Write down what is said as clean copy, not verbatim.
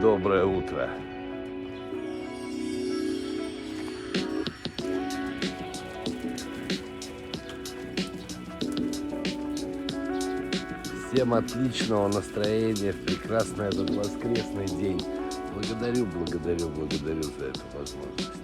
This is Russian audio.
Доброе утро. Всем отличного настроения в прекрасный этот воскресный день. Благодарю за эту возможность.